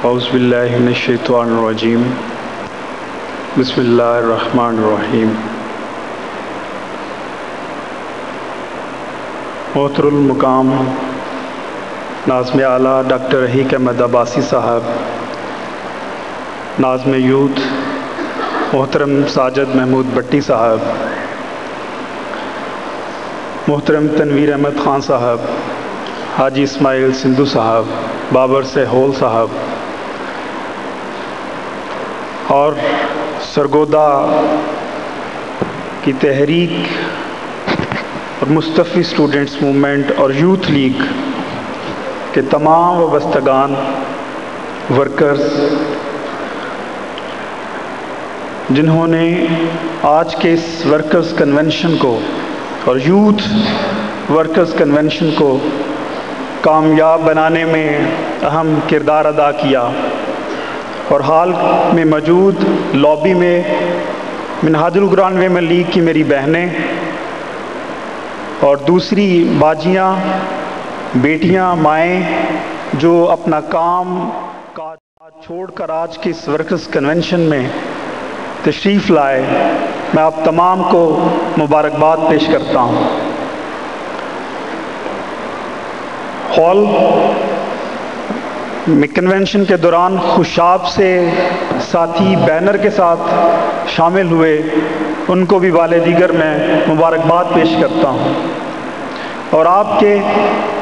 اعوذ باللہ من الشیطان الرجیم بسم اللہ الرحمن الرحیم۔ محترم المقام ناظم اعلیٰ ڈاکٹر رحیق احمد عباسی صاحب، ناظم یوتھ محترم ساجد محمود بٹی صاحب، محترم تنویر احمد خان صاحب، حاجی اسماعیل سندھو صاحب، بابر سہول صاحب اور سرگودا کی تحریک اور مصطفی اسٹوڈنٹس موومنٹ اور یوتھ لیگ کے تمام وابستگان، ورکرز، جنہوں نے آج کے اس ورکرز کنونشن کو اور یوتھ ورکرز کنونشن کو کامیاب بنانے میں اہم کردار ادا کیا، اور حال میں موجود لابی میں منہاج القرآن ویمن لیگ کی میری بہنیں اور دوسری باجیاں، بیٹیاں، مائیں جو اپنا کام کاج چھوڑ کر آج کی اس ورکرز کنونشن میں تشریف لائے، میں آپ تمام کو مبارکباد پیش کرتا ہوں۔ ہال میں کنونشن کے دوران خوشاب سے ساتھی بینر کے ساتھ شامل ہوئے، ان کو بھی والے دیگر میں مبارکباد پیش کرتا ہوں، اور آپ کے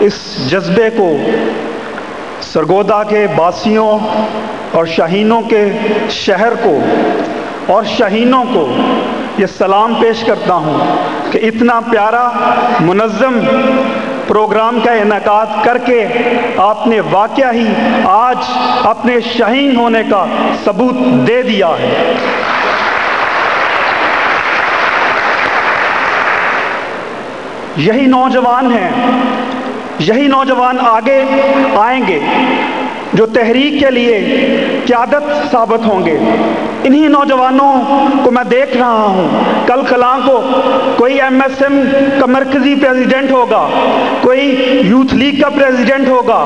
اس جذبے کو سرگودا کے باسیوں اور شاہینوں کے شہر کو اور شاہینوں کو یہ سلام پیش کرتا ہوں کہ اتنا پیارا منظم پروگرام کا انعقاد کر کے آپ نے واقعہ ہی آج اپنے شاہین ہونے کا ثبوت دے دیا ہے۔ یہی نوجوان ہیں، یہی نوجوان آگے آئیں گے جو تحریک کے لیے قیادت ثابت ہوں گے۔ انہی نوجوانوں کو میں دیکھ رہا ہوں، کل کلاں کو کوئی ایم ایس ایم کا مرکزی پریزیڈنٹ ہوگا، کوئی یوتھ لیگ کا پریزیڈنٹ ہوگا،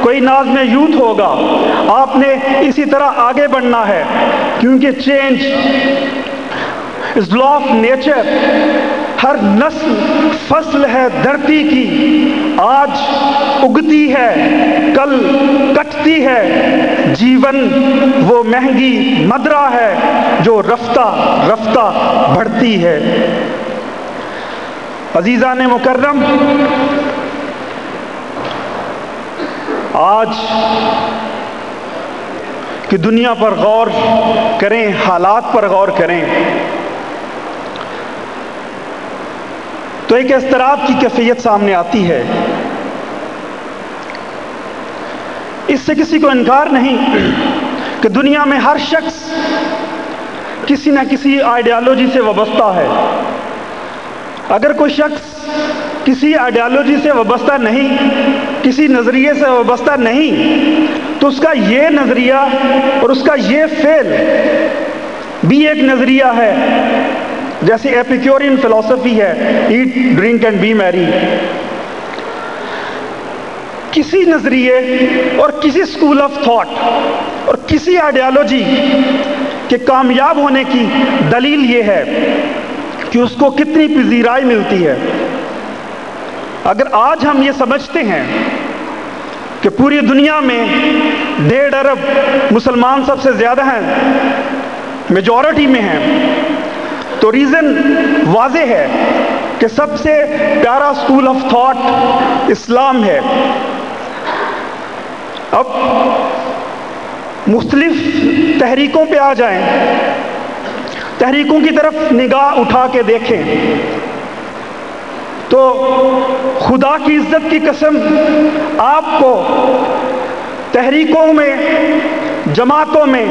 کوئی ناظم یوتھ ہوگا۔ آپ نے اسی طرح آگے بڑھنا ہے، کیونکہ change is law of nature. ہر نسل فصل ہے دھرتی کی، آج اگتی ہے کل کٹتی ہے، جیون وہ مہنگی مدرا ہے جو رفتہ رفتہ بڑھتی ہے۔ عزیزان مکرم، آج کی دنیا پر غور کریں، حالات پر غور کریں تو ایک اضطراب کی کیفیت سامنے آتی ہے۔ اس سے کسی کو انکار نہیں کہ دنیا میں ہر شخص کسی نہ کسی آئیڈیالوجی سے وابستہ ہے۔ اگر کوئی شخص کسی آئیڈیالوجی سے وابستہ نہیں، کسی نظریے سے وابستہ نہیں، تو اس کا یہ نظریہ اور اس کا یہ فعل بھی ایک نظریہ ہے، جیسے ایپیکیورین فلسفی ہے، ایٹ ڈرنک اینڈ بی میری۔ کسی نظریے اور کسی اسکول آف تھاٹ اور کسی آئیڈیالوجی کے کامیاب ہونے کی دلیل یہ ہے کہ اس کو کتنی پذیرائی ملتی ہے۔ اگر آج ہم یہ سمجھتے ہیں کہ پوری دنیا میں 1.5 ارب مسلمان سب سے زیادہ ہیں، میجورٹی میں ہیں، تو ریزن واضح ہے کہ سب سے پیارا اسکول آف تھاٹ اسلام ہے۔ اب مختلف تحریکوں پہ آ جائیں، تحریکوں کی طرف نگاہ اٹھا کے دیکھیں تو خدا کی عزت کی قسم آپ کو تحریکوں میں، جماعتوں میں،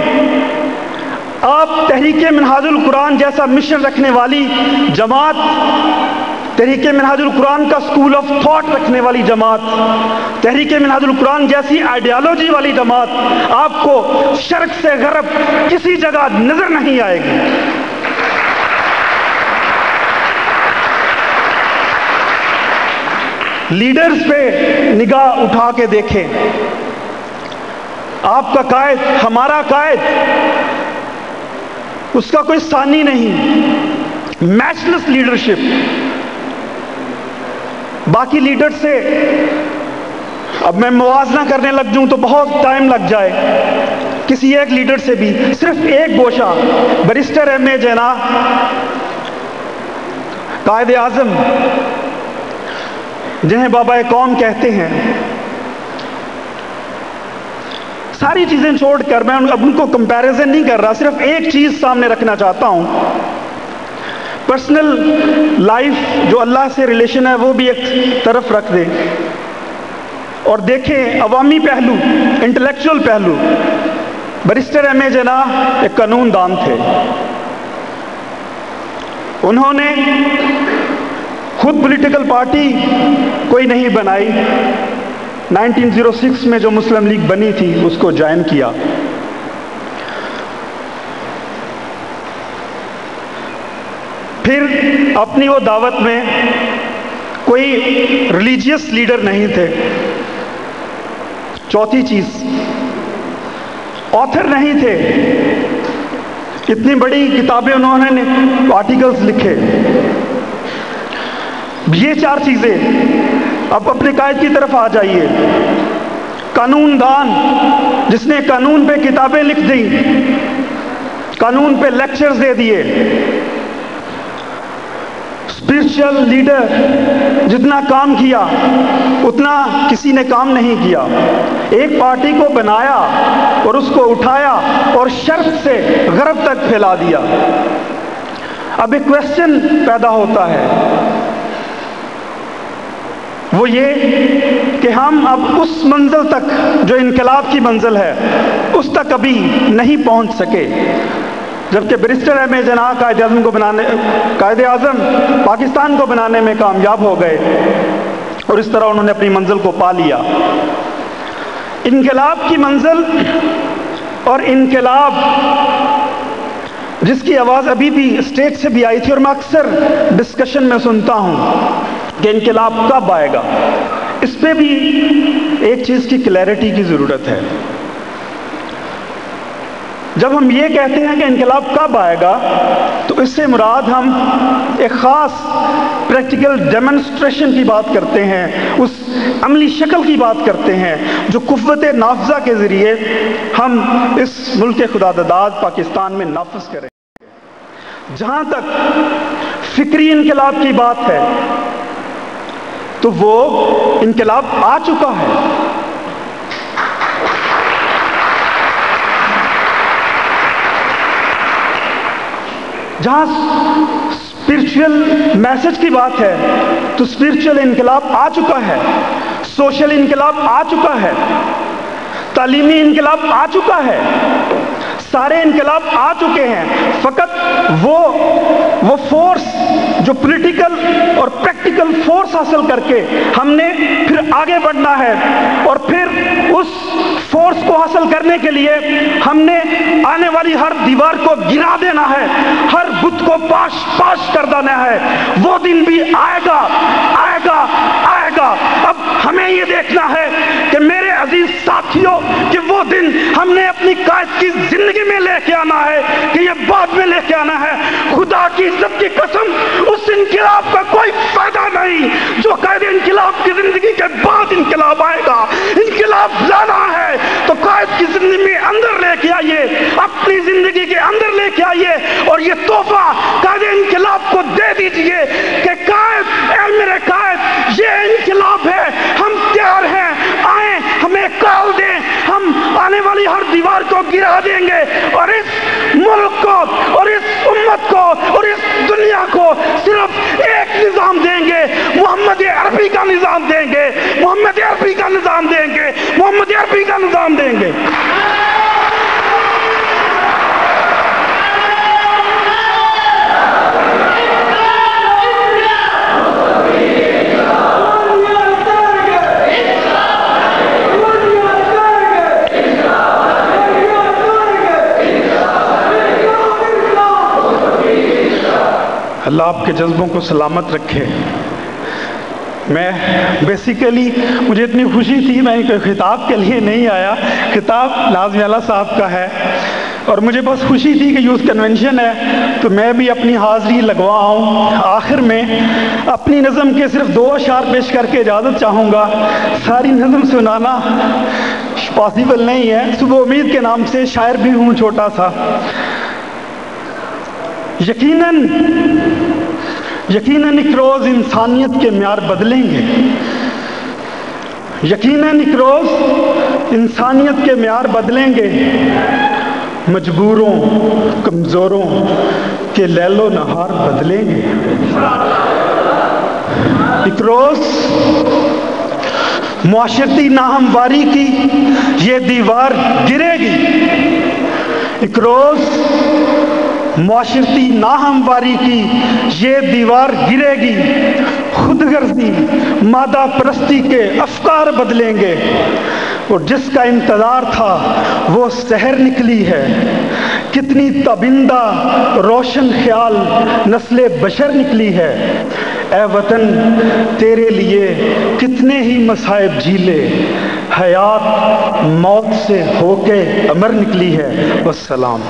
آپ تحریک منہاج القرآن جیسا مشن رکھنے والی جماعت، تحریک منہاج القرآن کا اسکول آف تھاٹ رکھنے والی جماعت، تحریک منہاج القرآن جیسی آئیڈیالوجی والی جماعت آپ کو شرق سے غرب کسی جگہ نظر نہیں آئے گی۔ لیڈرز پہ نگاہ اٹھا کے دیکھیں، آپ کا قائد، ہمارا قائد، اس کا کوئی ثانی نہیں، میچ لیس لیڈرشپ. باقی لیڈر سے اب میں موازنہ کرنے لگ جاؤں تو بہت ٹائم لگ جائے. کسی ایک لیڈر سے بھی صرف ایک گوشہ، بیرسٹر ایم اے جناح قائد اعظم جنہیں بابا قوم کہتے ہیں، ساری چیزیں چھوڑ کر میں اب ان کو کمپیریزن نہیں کر رہا، صرف ایک چیز سامنے رکھنا چاہتا ہوں. پرسنل لائف جو اللہ سے ریلیشن ہے وہ بھی ایک طرف رکھ دیں اور دیکھیں عوامی پہلو، انٹلیکچوئل پہلو. بیرسٹر ایم اے جناح ایک قانون دان تھے. انہوں نے خود پولیٹیکل پارٹی کوئی نہیں بنائی، 1906 میں جو مسلم لیگ بنی تھی اس کو جوائن کیا. پھر اپنی وہ دعوت میں کوئی ریلیجیس لیڈر نہیں تھے. چوتھی چیز، آتھر نہیں تھے. اتنی بڑی کتابیں انہوں نے آرٹیکلز لکھے. یہ چار چیزیں. اب اپنے قائد کی طرف آ جائیے. قانون دان جس نے قانون پہ کتابیں لکھ دیں، قانون پہ لیکچرز دے دیے. اسپرچل لیڈر جتنا کام کیا اتنا کسی نے کام نہیں کیا. ایک پارٹی کو بنایا اور اس کو اٹھایا اور شرق سے غرب تک پھیلا دیا. اب ایک کویسچن پیدا ہوتا ہے، وہ یہ کہ ہم اب اس منزل تک جو انقلاب کی منزل ہے اس تک ابھی نہیں پہنچ سکے، جبکہ بیرسٹر ایم اے جناح قائد اعظم پاکستان کو بنانے میں کامیاب ہو گئے اور اس طرح انہوں نے اپنی منزل کو پا لیا. انقلاب کی منزل اور انقلاب جس کی آواز ابھی بھی اسٹیج سے بھی آئی تھی اور میں اکثر ڈسکشن میں سنتا ہوں کہ انقلاب کب آئے گا، اس پہ بھی ایک چیز کی کلیئرٹی کی ضرورت ہے. جب ہم یہ کہتے ہیں کہ انقلاب کب آئے گا تو اس سے مراد ہم ایک خاص پریکٹیکل ڈیمنسٹریشن کی بات کرتے ہیں، اس عملی شکل کی بات کرتے ہیں جو قوت نافذہ کے ذریعے ہم اس ملک خدا داد پاکستان میں نافذ کریں. جہاں تک فکری انقلاب کی بات ہے تو وہ انقلاب آ چکا ہے. جہاں اسپرچل میسج کی بات ہے تو اسپرچل انقلاب آ چکا ہے، سوشل انقلاب آ چکا ہے، تعلیمی انقلاب آ چکا ہے، سارے انقلاب آ چکے ہیں. فقط وہ فورس جو پولیٹیکل اور پریکٹیکل فورس حاصل کر کے ہم نے پھر آگے بڑھنا ہے اور پھر اس فورس کو حاصل کرنے کے لیے ہم نے آنے والی ہر دیوار کو گرا دینا ہے، ہر بت کو پاش پاش کر دینا ہے. وہ دن بھی آئے گا آئے گا آئے گا. اب ہمیں یہ دیکھنا ہے کہ میرے عزیز ساتھیوں کہ وہ دن ہم نے اپنی قائد کی زندگی میں لے کے آنا ہے کہ یہ بعد میں لے کے آنا ہے. خدا کی عزت کی قسم اس انقلاب کا کوئی فائدہ نہیں جو قائد انقلاب کی زندگی کے بعد انقلاب آئے گا. انقلاب لانا ہے تو قائد کی زندگی میں اندر لے کے آئیے، اپنی زندگی کے اندر لے کے آئیے اور یہ تحفہ قائد انقلاب کو دے دیجئے کہ قائد، اے میرے قائد، یہ انقلاب ہے، ہم تیار ہیں، آئیں ہمیں کال دیں، ہم آنے والی ہر دیوار کو گرا دیں گے اور اس ملک کو اور اس امت کو اور اس دنیا کو صرف ایک نظام دیں گے، محمد عربی کا نظام دیں گے، محمد عربی کا نظام دیں گے، محمد عربی کا نظام دیں گے. اللہ آپ کے جذبوں کو سلامت رکھے. میں بیسیکلی مجھے اتنی خوشی تھی، میں کوئی خطاب کے لیے نہیں آیا، خطاب ناظم اعلیٰ صاحب کا ہے، اور مجھے بس خوشی تھی کہ یوتھ کنونشن ہے تو میں بھی اپنی حاضری لگواؤں۔ آخر میں اپنی نظم کے صرف 2 اشعار پیش کر کے اجازت چاہوں گا، ساری نظم سنانا پاسبل نہیں ہے۔ صبح امید کے نام سے شاعر بھی ہوں چھوٹا سا۔ یقیناً ایک روز انسانیت کے معیار بدلیں گے، یقیناً ایک روز انسانیت کے معیار بدلیں گے، مجبوروں کمزوروں کے لیل و نہار بدلیں گے۔ ایک روز معاشرتی ناہمواری کی یہ دیوار گرے گی، ایک روز معاشرتی ناہمواری کی یہ دیوار گرے گی، خود غرضی مادہ پرستی کے افکار بدلیں گے، اور جس کا انتظار تھا وہ سحر نکلی ہے، کتنی تابندہ روشن خیال نسل بشر نکلی ہے، اے وطن تیرے لیے کتنے ہی مصائب جھیلے، حیات موت سے ہو کے امر نکلی ہے۔ والسلام۔